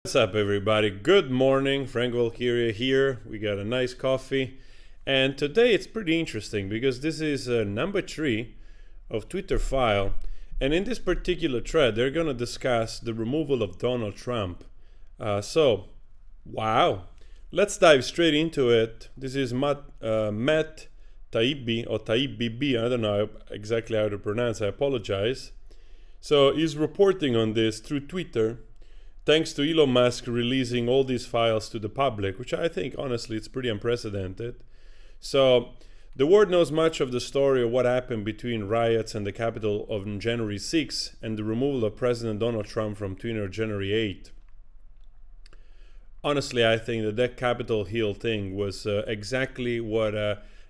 What's up, everybody? Good morning. Frank Valkyria here. We got a nice coffee. And today it's pretty interesting because this is number 3 of Twitter file. And in this particular thread, they're going to discuss the removal of Donald Trump. Wow. Let's dive straight into it. This is Matt Taibbi, or Taibbi, I don't know exactly how to pronounce, I apologize. So he's reporting on this through Twitter, thanks to Elon Musk releasing all these files to the public, which I think, honestly, it's pretty unprecedented. So the world knows much of the story of what happened between riots and the Capitol on January 6 and the removal of President Donald Trump from Twitter on January 8. Honestly, I think that Capitol Hill thing was exactly what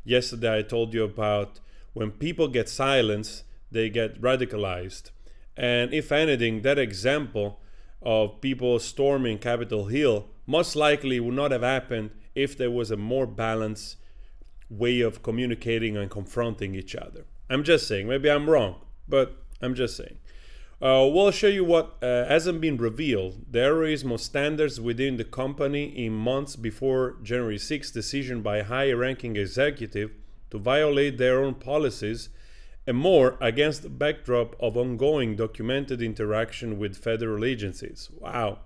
yesterday I told you about. When people get silenced, they get radicalized. And if anything, that example of people storming Capitol Hill most likely would not have happened if there was a more balanced way of communicating and confronting each other. I'm just saying, maybe I'm wrong, but I'm just saying. We'll show you what hasn't been revealed. The heroism of standards within the company in months before January 6th decision by a high-ranking executive to violate their own policies, and more against the backdrop of ongoing documented interaction with federal agencies. Wow.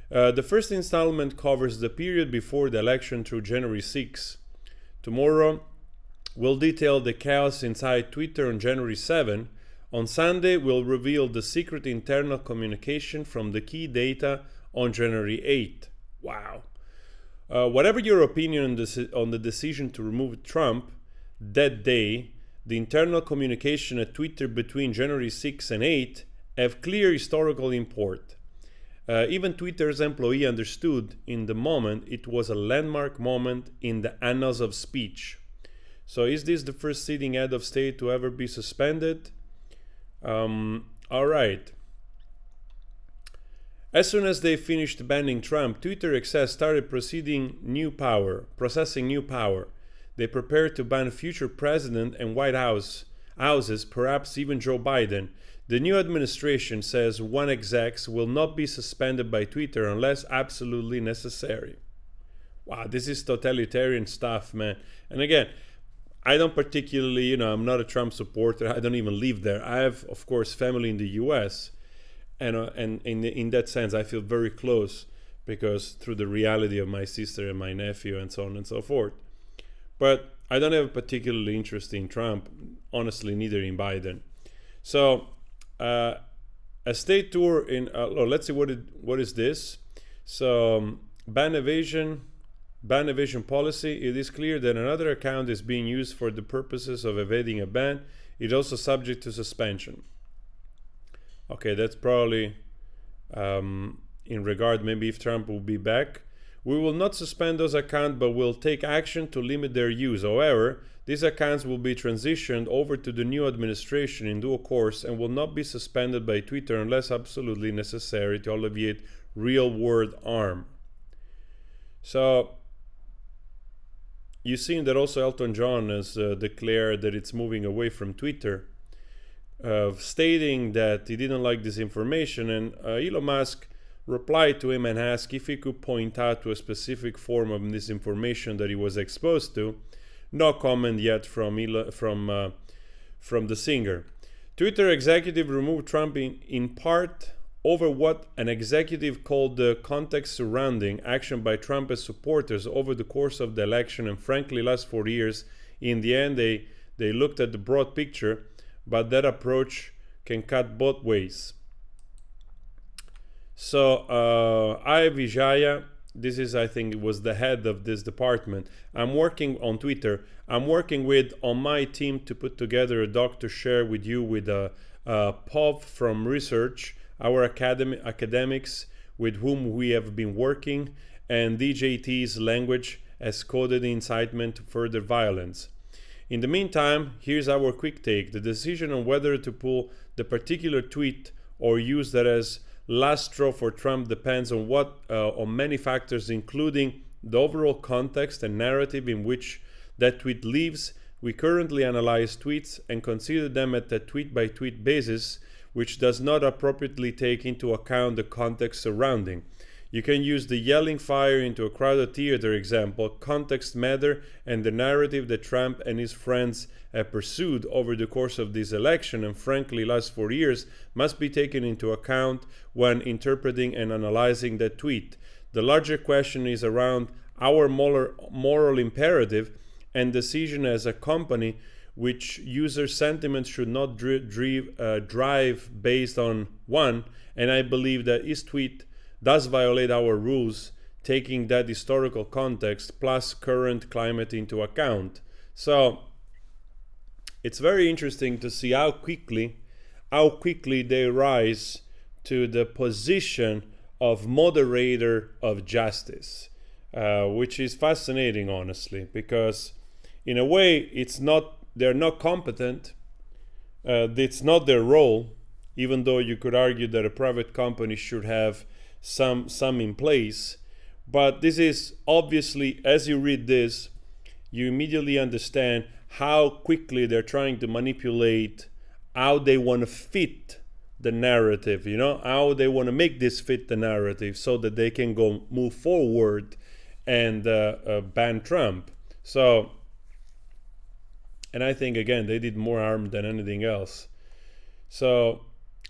The first installment covers the period before the election through January 6. Tomorrow, we'll detail the chaos inside Twitter on January 7. On Sunday, we'll reveal the secret internal communication from the key data on January 8. Wow. Whatever your opinion on the decision to remove Trump that day, the internal communication at Twitter between January 6 and 8 have clear historical import. Even Twitter's employee understood in the moment it was a landmark moment in the annals of speech. So is this the first sitting head of state to ever be suspended? All right. As soon as they finished banning Trump, Twitter Access started processing new power. They prepared to ban future president and White houses, perhaps even Joe Biden. The new administration says one execs will not be suspended by Twitter unless absolutely necessary. Wow, this is totalitarian stuff, man. And again, I don't particularly, I'm not a Trump supporter. I don't even live there. I have, of course, family in the US. And in that sense, I feel very close because through the reality of my sister and my nephew and so on and so forth. But I don't have a particularly interest in Trump, honestly, neither in Biden. So a state tour in, let's see, what is this? So ban evasion policy. It is clear that another account is being used for the purposes of evading a ban. It's also subject to suspension. Okay, that's probably in regard maybe if Trump will be back. We will not suspend those accounts, but will take action to limit their use. However, these accounts will be transitioned over to the new administration in due course and will not be suspended by Twitter unless absolutely necessary to alleviate real-world harm. So, you've seen that also Elton John has declared that it's moving away from Twitter, stating that he didn't like this information, and Elon Musk replied to him and asked if he could point out to a specific form of misinformation that he was exposed to. No comment yet from the singer. Twitter executive removed Trump in part over what an executive called the context surrounding action by Trump's supporters over the course of the election and frankly last 4 years. In the end, they looked at the broad picture, but that approach can cut both ways. So, I, Vijaya, this is, I think, it was the head of this department. I'm working on Twitter. I'm working on my team to put together a doc to share with you with POV from research, our academics with whom we have been working, and DJT's language as coded incitement to further violence. In the meantime, here's our quick take. The decision on whether to pull the particular tweet or use that as last straw for Trump depends on on many factors, including the overall context and narrative in which that tweet lives. We currently analyze tweets and consider them at a tweet-by-tweet basis, which does not appropriately take into account the context surrounding. You can use the yelling fire into a crowded theater example. Context matter, and the narrative that Trump and his friends have pursued over the course of this election, and frankly last 4 years, must be taken into account when interpreting and analyzing that tweet. The larger question is around our moral imperative and decision as a company which user sentiment should not drive based on one, and I believe that his tweet does violate our rules, taking that historical context plus current climate into account. So it's very interesting to see how quickly they rise to the position of moderator of justice, which is fascinating, honestly, because in a way they're not competent. It's not their role, even though you could argue that a private company should have some in place. But this is obviously, as you read this, you immediately understand how quickly they're trying to manipulate how they want to fit the narrative, how they want to make this fit the narrative so that they can move forward and ban Trump. So, and I think, again, they did more harm than anything else. So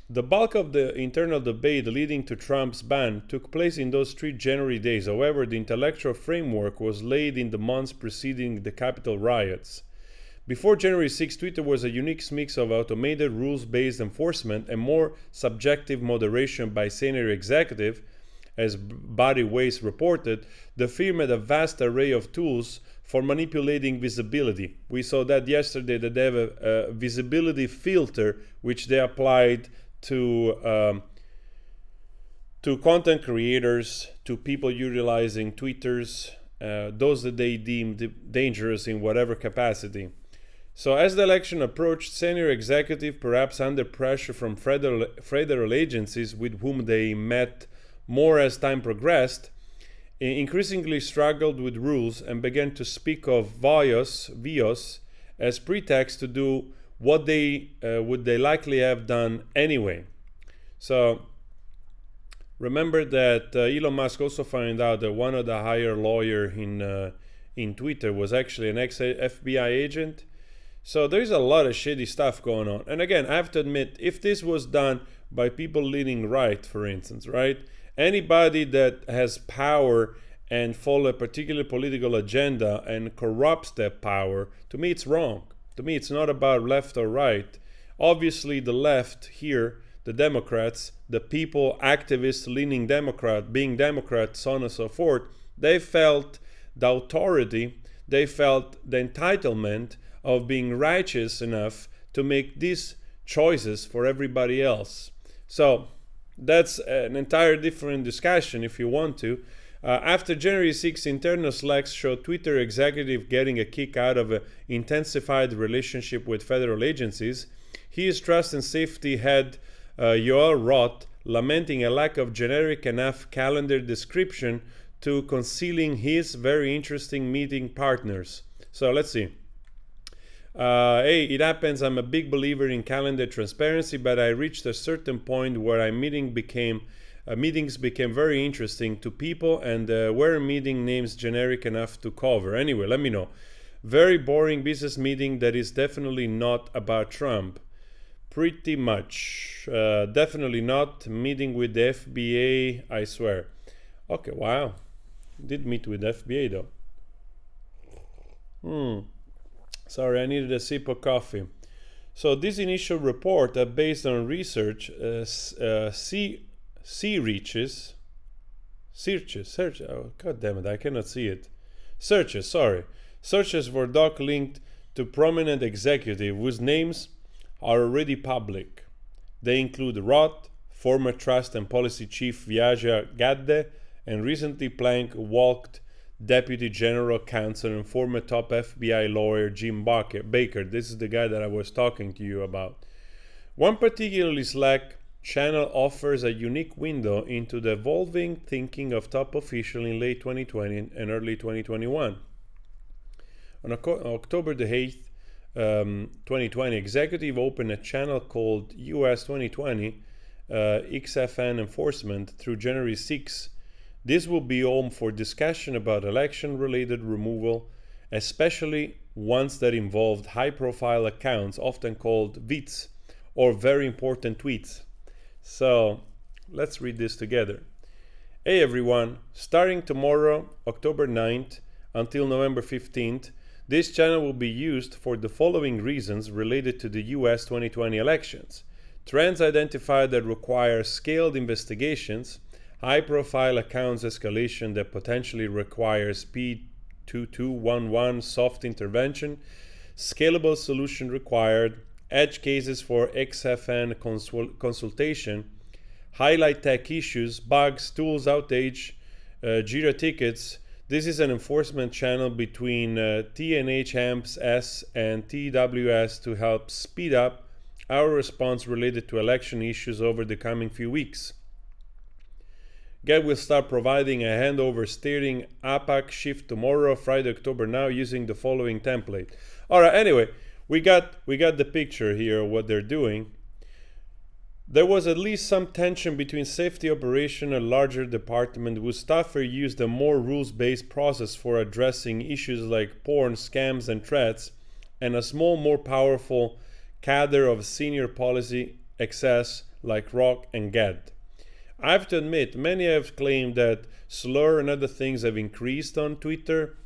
the bulk of the internal debate leading to Trump's ban took place in those 3 January days. However, the intellectual framework was laid in the months preceding the Capitol riots. Before January 6, Twitter was a unique mix of automated rules-based enforcement and more subjective moderation by senior executive. As Body Waste reported, the firm had a vast array of tools for manipulating visibility. We saw that yesterday, that they have a visibility filter which they applied to content creators, to people utilizing Twitters, those that they deemed dangerous in whatever capacity. So as the election approached, senior executive, perhaps under pressure from federal agencies with whom they met more as time progressed, increasingly struggled with rules and began to speak of vios as pretext to do what they would likely have done anyway. So remember that Elon Musk also found out that one of the higher lawyers in Twitter was actually an ex-FBI agent. So there's a lot of shady stuff going on. And again, I have to admit, if this was done by people leaning right, for instance, right? Anybody that has power and follow a particular political agenda and corrupts that power, to me it's wrong. To me it's not about left or right. Obviously the left here, the Democrats, the people, activists leaning Democrat, being Democrats, so on and so forth, they felt the authority, they felt the entitlement of being righteous enough to make these choices for everybody else. So that's an entire different discussion if you want to. After January 6, internal slacks showed Twitter executive getting a kick out of an intensified relationship with federal agencies. His trust and safety head, Yoel Roth, lamenting a lack of generic enough calendar description to concealing his very interesting meeting partners. So let's see. Hey, it happens. I'm a big believer in calendar transparency, but I reached a certain point where meetings became very interesting to people, and were meeting names generic enough to cover. Anyway, let me know. Very boring business meeting that is definitely not about Trump. Pretty much. Definitely not. Meeting with the FBA, I swear. Okay, wow. Did meet with the FBA though. Sorry, I needed a sip of coffee. So this initial report, based on research, searches, oh god damn it, I cannot see it. Searches for doc linked to prominent executives whose names are already public. They include Roth, former Trust and Policy Chief Vyaja Gadde, and recently Plank-Walked Deputy General Counsel and former top FBI lawyer Jim Baker. This is the guy that I was talking to you about. One particularly Slack channel offers a unique window into the evolving thinking of top officials in late 2020 and early 2021. On October the 8th, 2020, executive opened a channel called US 2020 XFN Enforcement through January 6. This will be home for discussion about election-related removal, especially ones that involved high-profile accounts, often called VITs, or very important tweets. So let's read this together. Hey everyone, starting tomorrow, October 9th, until November 15th, this channel will be used for the following reasons related to the US 2020 elections. Trends identified that require scaled investigations, high-profile accounts escalation that potentially requires P2211 soft intervention, scalable solution required, edge cases for XFN consultation, highlight tech issues, bugs, tools outage, Jira tickets. This is an enforcement channel between TNH AMPS S and TWS to help speed up our response related to election issues over the coming few weeks. Get will start providing a handover steering APAC shift tomorrow, Friday, October now, using the following template. Alright, anyway, we got the picture here of what they're doing. There was at least some tension between safety operation and larger department whose staffer used a more rules-based process for addressing issues like porn, scams and threats, and a small, more powerful cadre of senior policy excess like Rock and Ged. I have to admit, many have claimed that slur and other things have increased on Twitter.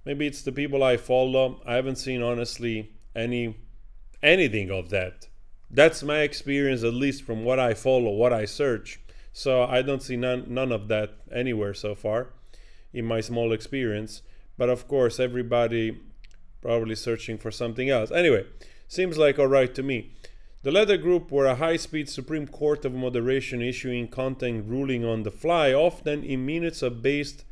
Maybe it's the people I follow. I haven't seen, honestly, anything of that. That's my experience, at least from what I follow, what I search. So I don't see none of that anywhere so far in my small experience. But of course, everybody probably searching for something else. Anyway, seems like all right to me. The latter group were a high-speed Supreme Court of Moderation issuing content ruling on the fly, often in minutes based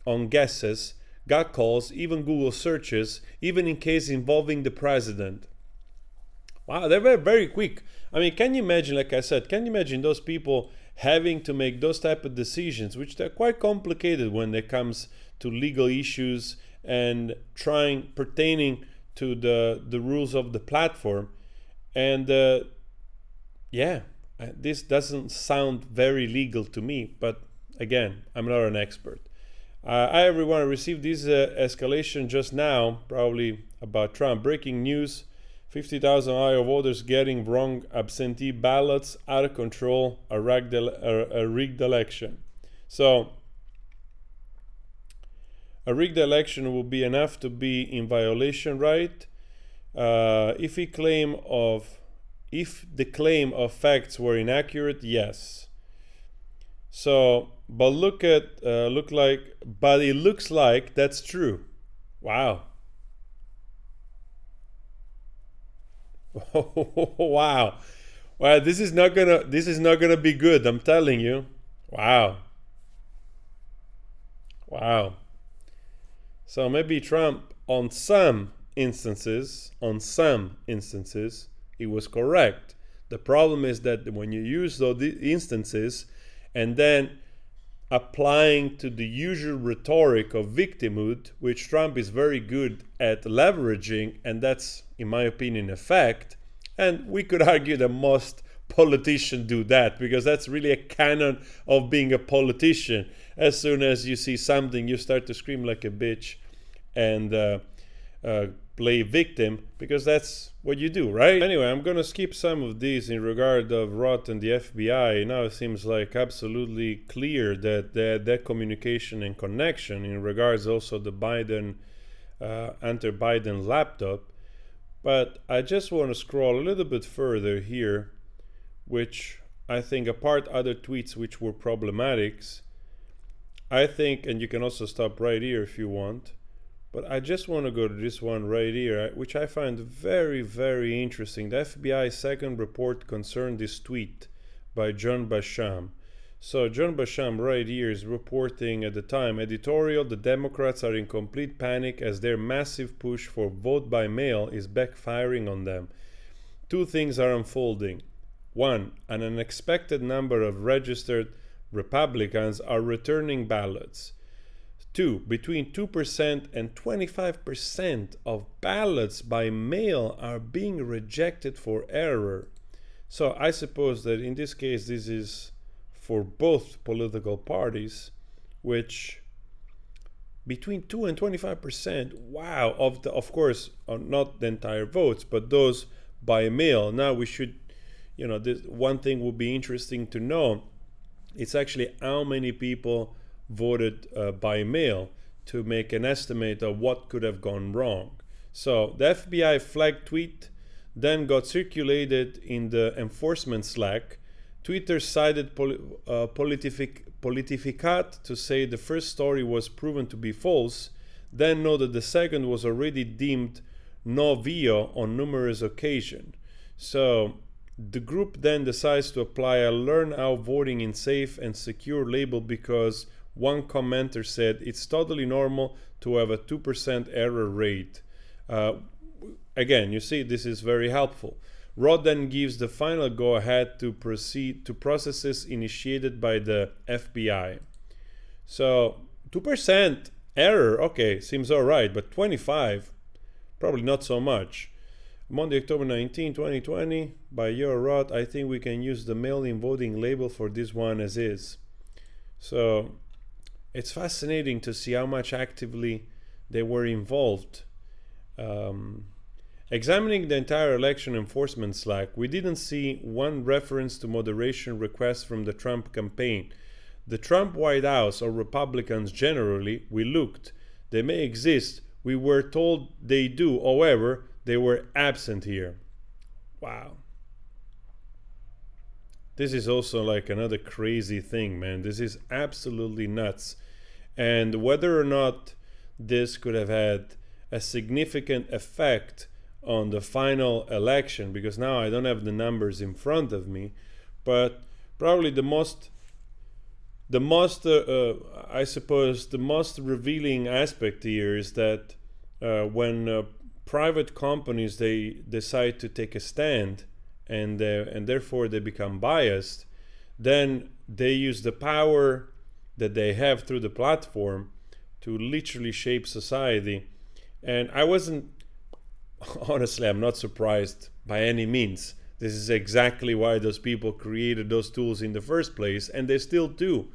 on guesses, gut calls, even Google searches, even in cases involving the president. Wow, they were very quick. I mean, can you imagine, like I said, can you imagine those people having to make those type of decisions, which they're quite complicated when it comes to legal issues and pertaining to the rules of the platform. And this doesn't sound very legal to me, but again, I'm not an expert. Hi everyone, I received this escalation just now, probably about Trump. Breaking news. 50,000 Iowa voters getting wrong absentee ballots, out of control, a rigged election. So, a rigged election will be enough to be in violation, right? If the claim of facts were inaccurate, yes. So, but it looks like that's true. Wow. Wow. Well, this is not gonna be good, I'm telling you. Wow. So maybe Trump on some instances, it was correct. The problem is that when you use those instances and then applying to the usual rhetoric of victimhood, which Trump is very good at leveraging, and that's, in my opinion, a fact. And we could argue that most politicians do that, because that's really a canon of being a politician. As soon as you see something, you start to scream like a bitch and play victim, because that's what you do, right? Anyway, I'm gonna skip some of these in regard of Roth and the FBI. Now it seems like absolutely clear that that communication and connection in regards also the Biden Hunter Biden laptop. But I just want to scroll a little bit further here, which I think, apart other tweets which were problematics, I think, and you can also stop right here if you want, but I just want to go to this one right here, which I find very, very interesting. The FBI's second report concerned this tweet by John Basham. So John Basham right here is reporting at the time, editorial, the Democrats are in complete panic as their massive push for vote by mail is backfiring on them. Two things are unfolding. One, an unexpected number of registered Republicans are returning ballots. Two, between 2% and 25% of ballots by mail are being rejected for error. So I suppose that in this case, this is for both political parties, which between 2 and 25%, wow, of course, not the entire votes, but those by mail. Now we should, this one thing would be interesting to know. It's actually how many people voted by mail to make an estimate of what could have gone wrong. So the FBI flagged tweet then got circulated in the enforcement Slack. Twitter cited Politificat to say the first story was proven to be false, then noted the second was already deemed no vio on numerous occasions. So the group then decides to apply a learn how voting in safe and secure label because one commenter said it's totally normal to have a 2% error rate. Again, you see, this is very helpful. Rod then gives the final go-ahead to proceed to processes initiated by the FBI. So 2% error, okay, seems all right, but 25, probably not so much. Monday, October 19, 2020, by your Rod, I think we can use the mail-in voting label for this one as is. So it's fascinating to see how much actively they were involved. Examining the entire election enforcement Slack, we didn't see one reference to moderation requests from the Trump campaign. The Trump White House, or Republicans generally, we looked. They may exist. We were told they do. However, they were absent here. Wow. This is also like another crazy thing, man. This is absolutely nuts. And whether or not this could have had a significant effect on the final election, because now I don't have the numbers in front of me, but probably the most I suppose the most revealing aspect here is that when private companies, they decide to take a stand and therefore they become biased, then they use the power that they have through the platform to literally shape society. And honestly, I'm not surprised by any means. This is exactly why those people created those tools in the first place, and they still do.